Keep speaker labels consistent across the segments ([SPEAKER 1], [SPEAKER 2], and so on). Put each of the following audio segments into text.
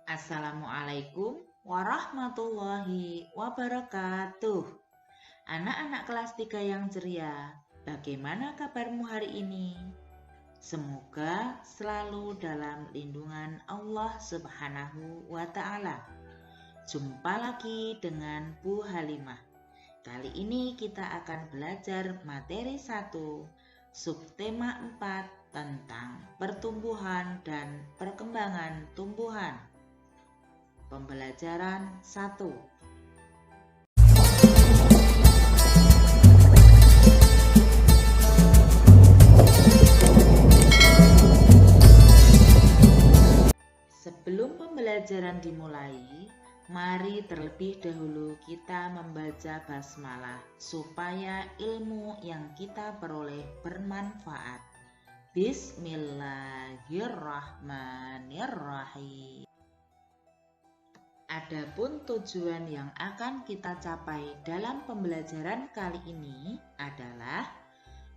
[SPEAKER 1] Assalamualaikum warahmatullahi wabarakatuh. Anak-anak kelas 3 yang ceria, bagaimana kabarmu hari ini? Semoga selalu dalam lindungan Allah Subhanahu wa Ta'ala. Jumpa lagi dengan Bu Halimah. Kali ini kita akan belajar materi 1, subtema 4 tentang pertumbuhan dan perkembangan tumbuhan. Pembelajaran 1. Sebelum pembelajaran dimulai, mari terlebih dahulu kita membaca basmalah supaya ilmu yang kita peroleh bermanfaat. Bismillahirrahmanirrahim. Adapun tujuan yang akan kita capai dalam pembelajaran kali ini adalah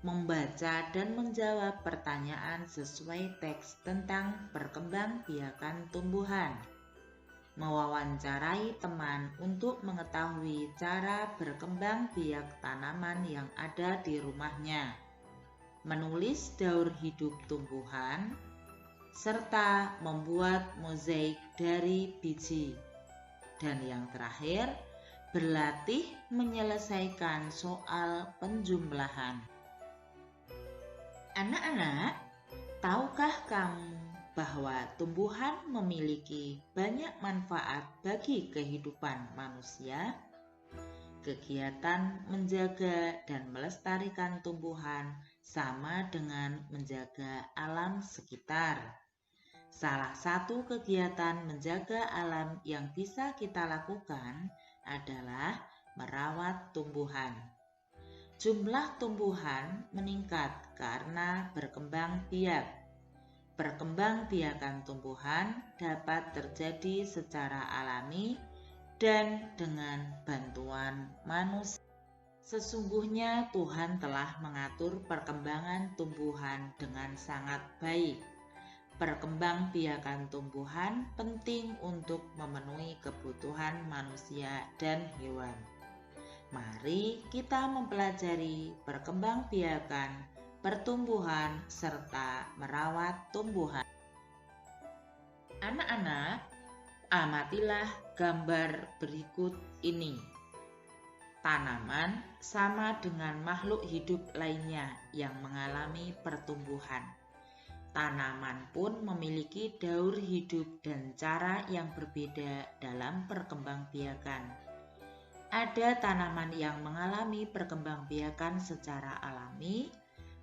[SPEAKER 1] membaca dan menjawab pertanyaan sesuai teks tentang perkembangbiakan tumbuhan, mewawancarai teman untuk mengetahui cara berkembang biak tanaman yang ada di rumahnya, menulis daur hidup tumbuhan, serta membuat mozaik dari biji. Dan yang terakhir, berlatih menyelesaikan soal penjumlahan. Anak-anak, tahukah kamu bahwa tumbuhan memiliki banyak manfaat bagi kehidupan manusia? Kegiatan menjaga dan melestarikan tumbuhan sama dengan menjaga alam sekitar. Salah satu kegiatan menjaga alam yang bisa kita lakukan adalah merawat tumbuhan. Jumlah tumbuhan meningkat karena berkembang biak. Perkembangbiakan tumbuhan dapat terjadi secara alami dan dengan bantuan manusia. Sesungguhnya Tuhan telah mengatur perkembangan tumbuhan dengan sangat baik. Perkembangbiakan tumbuhan penting untuk memenuhi kebutuhan manusia dan hewan. Mari kita mempelajari perkembangbiakan pertumbuhan serta merawat tumbuhan. Anak-anak, amatilah gambar berikut ini. Tanaman sama dengan makhluk hidup lainnya yang mengalami pertumbuhan. Tanaman pun memiliki daur hidup dan cara yang berbeda dalam perkembangbiakan. Ada tanaman yang mengalami perkembangbiakan secara alami,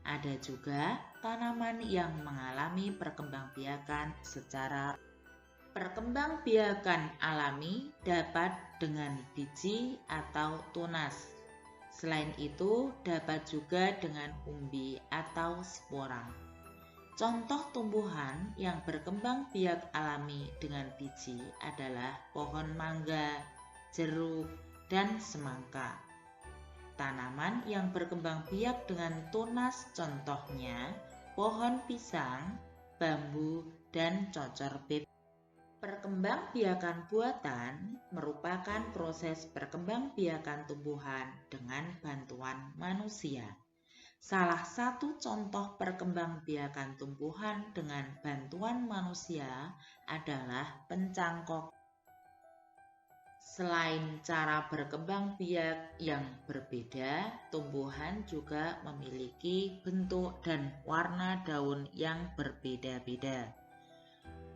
[SPEAKER 1] ada juga tanaman yang mengalami perkembangbiakan secara perkembangbiakan alami dapat dengan biji atau tunas. Selain itu, dapat juga dengan umbi atau spora. Contoh tumbuhan yang berkembang biak alami dengan biji adalah pohon mangga, jeruk, dan semangka. Tanaman yang berkembang biak dengan tunas contohnya pohon pisang, bambu, dan cocor bebek. Perkembangbiakan buatan merupakan proses perkembangbiakan tumbuhan dengan bantuan manusia. Salah satu contoh perkembangbiakan tumbuhan dengan bantuan manusia adalah pencangkok. Selain cara berkembang biak yang berbeda, tumbuhan juga memiliki bentuk dan warna daun yang berbeda-beda.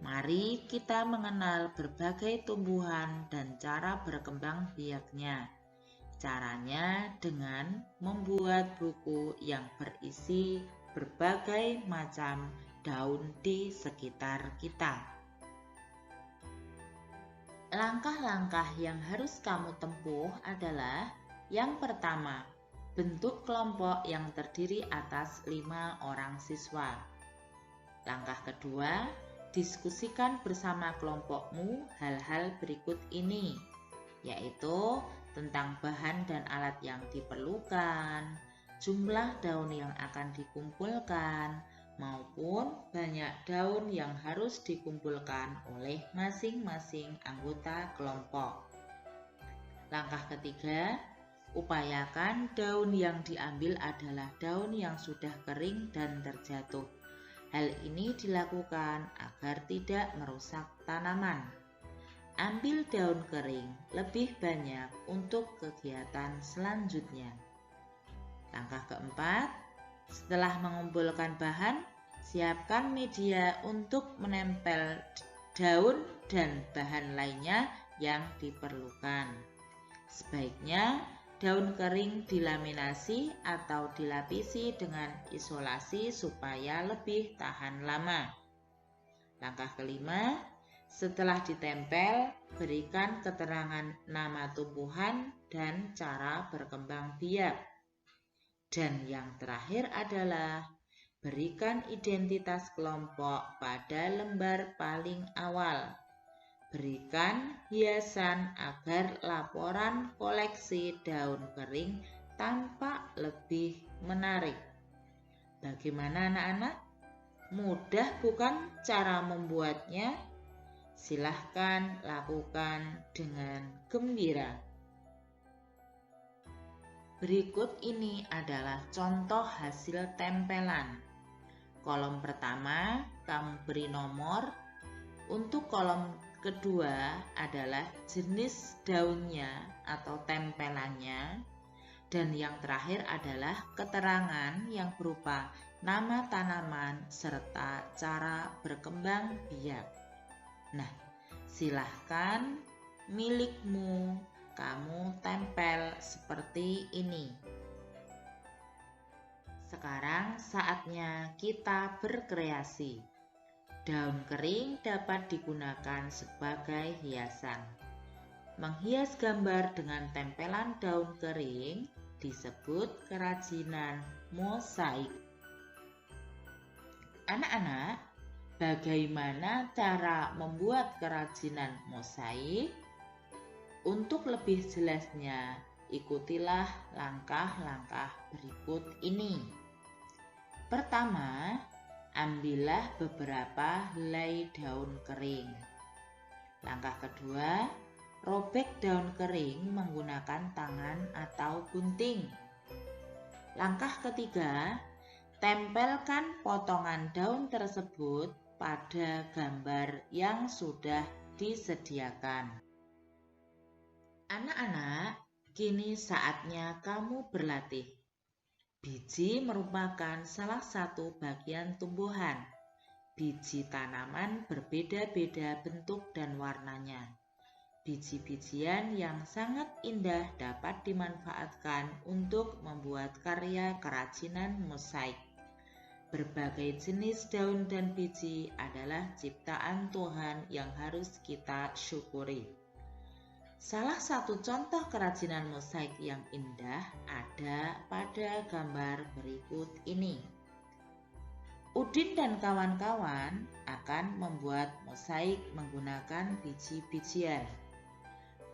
[SPEAKER 1] Mari kita mengenal berbagai tumbuhan dan cara berkembang biaknya. Caranya dengan membuat buku yang berisi berbagai macam daun di sekitar kita. Langkah-langkah yang harus kamu tempuh adalah: yang pertama, bentuk kelompok yang terdiri atas 5 orang siswa. Langkah kedua, diskusikan bersama kelompokmu hal-hal berikut ini, yaitu tentang bahan dan alat yang diperlukan, jumlah daun yang akan dikumpulkan, maupun banyak daun yang harus dikumpulkan oleh masing-masing anggota kelompok. Langkah ketiga, upayakan daun yang diambil adalah daun yang sudah kering dan terjatuh. Hal ini dilakukan agar tidak merusak tanaman. Ambil daun kering lebih banyak untuk kegiatan selanjutnya. Langkah keempat, setelah mengumpulkan bahan, siapkan media untuk menempel daun dan bahan lainnya yang diperlukan. Sebaiknya daun kering dilaminasi atau dilapisi dengan isolasi supaya lebih tahan lama. Langkah kelima, setelah ditempel, berikan keterangan nama tumbuhan dan cara berkembang biak. Dan yang terakhir adalah berikan identitas kelompok pada lembar paling awal. Berikan hiasan agar laporan koleksi daun kering tampak lebih menarik. Bagaimana anak-anak? Mudah bukan cara membuatnya? Silahkan lakukan dengan gembira. Berikut ini adalah contoh hasil tempelan. Kolom pertama kamu beri nomor. Untuk kolom kedua adalah jenis daunnya atau tempelannya. Dan yang terakhir adalah keterangan yang berupa nama tanaman serta cara berkembang biak. Nah, silahkan milikmu kamu tempel seperti ini. Sekarang saatnya kita berkreasi. Daun kering dapat digunakan sebagai hiasan. Menghias gambar dengan tempelan daun kering disebut kerajinan mosaik. Anak-anak, bagaimana cara membuat kerajinan mosaik? Untuk lebih jelasnya, ikutilah langkah-langkah berikut ini. Pertama, ambillah beberapa helai daun kering. Langkah kedua, robek daun kering menggunakan tangan atau gunting. Langkah ketiga, tempelkan potongan daun tersebut pada gambar yang sudah disediakan. Anak-anak, kini saatnya kamu berlatih. Biji merupakan salah satu bagian tumbuhan. Biji tanaman berbeda-beda bentuk dan warnanya. Biji-bijian yang sangat indah dapat dimanfaatkan untuk membuat karya kerajinan mosaik. Berbagai jenis daun dan biji adalah ciptaan Tuhan yang harus kita syukuri. Salah satu contoh kerajinan mosaik yang indah ada pada gambar berikut ini. Udin dan kawan-kawan akan membuat mosaik menggunakan biji-bijian.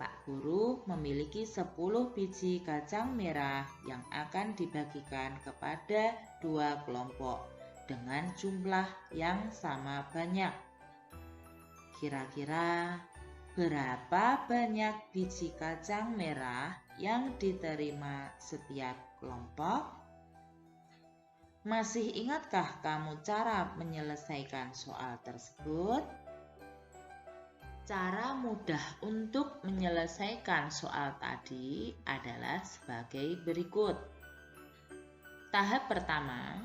[SPEAKER 1] Pak Guru memiliki 10 biji kacang merah yang akan dibagikan kepada 2 kelompok dengan jumlah yang sama banyak. Kira-kira berapa banyak biji kacang merah yang diterima setiap kelompok? Masih ingatkah kamu cara menyelesaikan soal tersebut? Cara mudah untuk menyelesaikan soal tadi adalah sebagai berikut. Tahap pertama,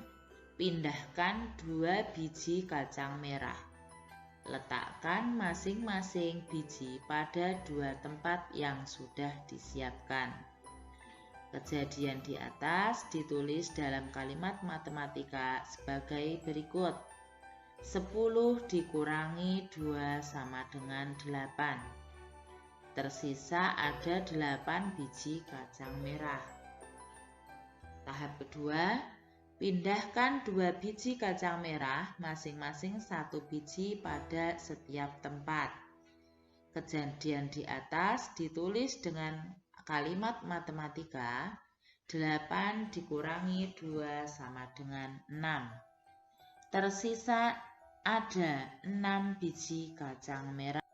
[SPEAKER 1] pindahkan 2 biji kacang merah. Letakkan masing-masing biji pada 2 tempat yang sudah disiapkan. Kejadian di atas ditulis dalam kalimat matematika sebagai berikut. 10 dikurangi 2 sama dengan 8. Tersisa ada 8 biji kacang merah. Tahap kedua, pindahkan 2 biji kacang merah masing-masing 1 biji pada setiap tempat. Kejadian di atas ditulis dengan kalimat matematika 8 dikurangi 2 sama dengan 6. Tersisa ada 6 biji kacang merah.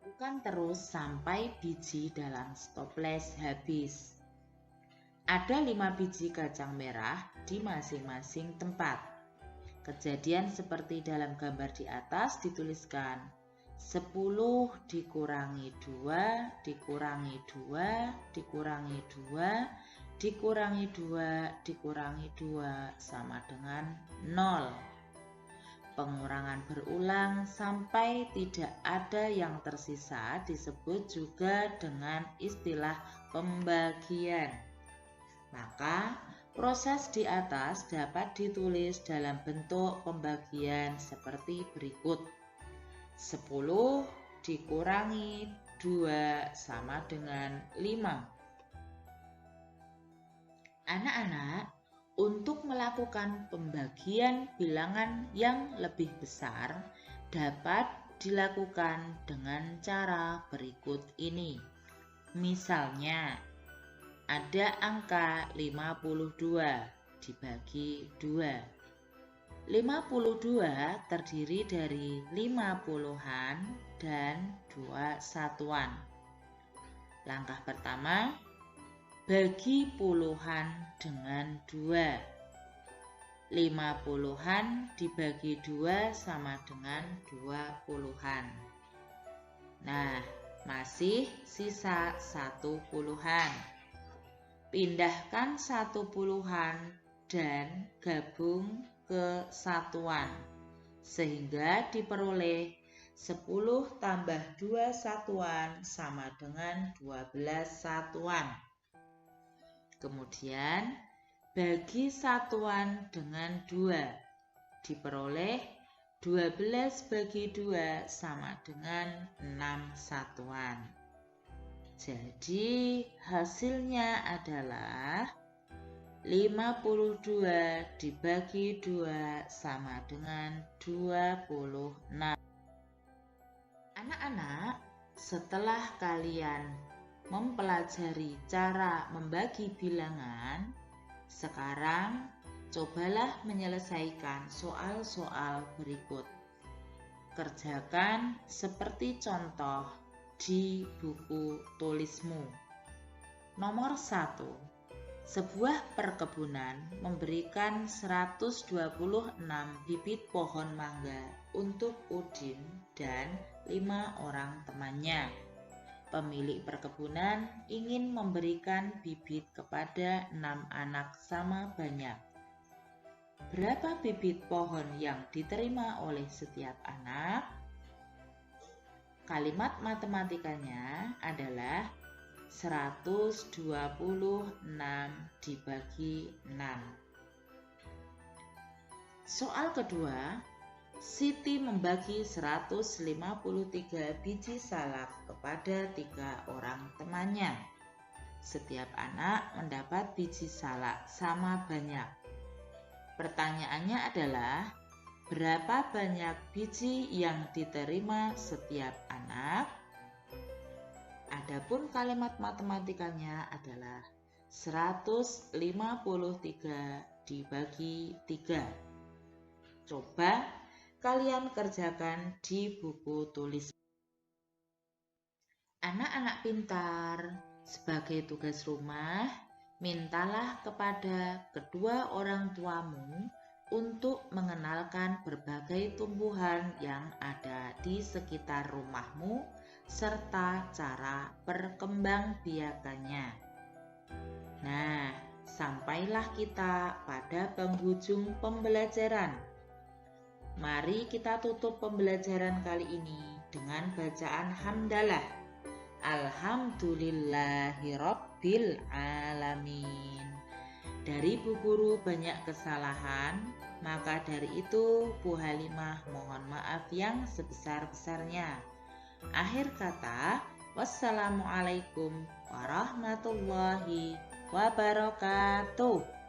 [SPEAKER 1] Lakukan terus sampai biji dalam stoples habis. Ada 5 biji kacang merah di masing-masing tempat. Kejadian seperti dalam gambar di atas dituliskan 10 dikurangi 2 dikurangi 2 dikurangi 2 dikurangi 2 dikurangi 2 sama dengan 0. Pengurangan berulang sampai tidak ada yang tersisa disebut juga dengan istilah pembagian. Maka proses di atas dapat ditulis dalam bentuk pembagian seperti berikut. 10 dikurangi 2 sama dengan 5. Anak-anak, untuk melakukan pembagian bilangan yang lebih besar dapat dilakukan dengan cara berikut ini. Misalnya, ada angka 52 dibagi 2. 52 terdiri dari 5 puluhan dan 2 satuan. Langkah pertama, bagi puluhan dengan 2. 5 puluhan dibagi 2 sama dengan 2 puluhan. Nah, masih sisa 1 puluhan. Pindahkan 1 puluhan dan gabung ke satuan, sehingga diperoleh 10 tambah 2 satuan sama dengan 12 satuan. Kemudian bagi satuan dengan 2, diperoleh 12 bagi 2 sama dengan 6 satuan. Jadi hasilnya adalah 52 dibagi 2 sama dengan 26. Anak-anak, setelah kalian mempelajari cara membagi bilangan, sekarang cobalah menyelesaikan soal-soal berikut. Kerjakan seperti contoh di buku tulismu. Nomor 1. Sebuah perkebunan memberikan 126 bibit pohon mangga untuk Udin dan 5 orang temannya. Pemilik perkebunan ingin memberikan bibit kepada 6 anak sama banyak. Berapa bibit pohon yang diterima oleh setiap anak? Kalimat matematikanya adalah 126 dibagi 6. Soal kedua, Siti membagi 153 biji salak kepada 3 orang temannya. Setiap anak mendapat biji salak sama banyak. Pertanyaannya adalah, berapa banyak biji yang diterima setiap anak? Adapun kalimat matematikanya adalah 153 dibagi 3. Coba kalian kerjakan di buku tulis. Anak-anak pintar, sebagai tugas rumah, mintalah kepada kedua orang tuamu untuk mengenalkan berbagai tumbuhan yang ada di sekitar rumahmu serta cara perkembangbiakannya. Nah, sampailah kita pada penghujung pembelajaran. Mari kita tutup pembelajaran kali ini dengan bacaan hamdalah. Alhamdulillahirabbil alamin. Dari Bu Guru banyak kesalahan, maka dari itu Bu Halimah mohon maaf yang sebesar-besarnya. Akhir kata, wassalamualaikum warahmatullahi wabarakatuh.